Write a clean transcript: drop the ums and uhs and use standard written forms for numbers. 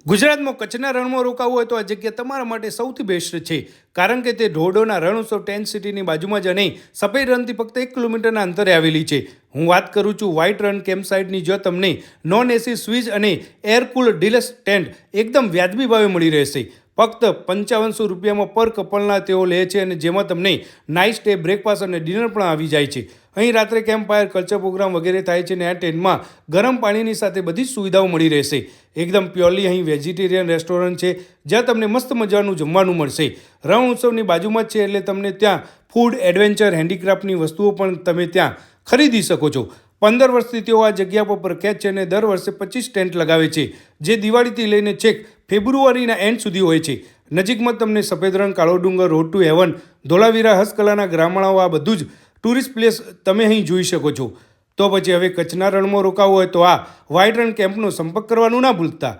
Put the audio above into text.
ગુજરાતમાં કચ્છના રણમાં રોકાવું હોય તો આ જગ્યા તમારા માટે સૌથી બેસ્ટ છે, કારણ કે તે ધોરડોના રણોત્સવ ટેન્ટ સિટીની બાજુમાં જ નહીં, સફેદ રણથી ફક્ત 1 કિલોમીટરના અંતરે આવેલી છે. હું વાત કરું છું વ્હાઇટ રન કેમ્પસાઇટની, જો તમને નોન એસી સ્વિચ અને એર કુલ ડિલક્સ ટેન્ટ એકદમ વ્યાજબી ભાવે મળી રહેશે. ફક્ત 5500 રૂપિયામાં પર કપલના તેઓ લે છે, અને જેમાં તમને નાઇટ સ્ટે, બ્રેકફાસ્ટ અને ડિનર પણ આવી જાય છે. અહીં રાત્રે કેમ્પ ફાયર, કલ્ચર પ્રોગ્રામ વગેરે થાય છે, અને આ ટેન્ટમાં ગરમ પાણીની સાથે બધી જ સુવિધાઓ મળી રહેશે. એકદમ પ્યોરલી અહીં વેજીટેરિયન રેસ્ટોરન્ટ છે, જ્યાં તમને મસ્ત મજાનું જમવાનું મળશે. રણ ઉત્સવની બાજુમાં જ છે, એટલે તમને ત્યાં ફૂડ, એડવેન્ચર, હેન્ડીક્રાફ્ટની વસ્તુઓ પણ તમે ત્યાં ખરીદી શકો છો. 15 વર્ષથી તેઓ આ જગ્યા પર પ્રખ્યાત છે, અને દર વર્ષે 25 ટેન્ટ લગાવે છે, જે દિવાળીથી લઈને છેક ફેબ્રુઆરીના એન્ડ સુધી હોય છે. નજીકમાં તમને સફેદ રણ, કાળો ડુંગર, રોડ ટુ હેવન, ધોળાવીરા, હસ્તકલાના ગ્રામણાઓ, આ બધું જ ટુરિસ્ટ પ્લેસ તમે અહીં જોઈ શકો છો. તો પછી હવે કચ્છના રણમાં રોકાવું હોય તો આ વ્હાઇટ રન કેમ્પનો સંપર્ક કરવાનું ના ભૂલતા.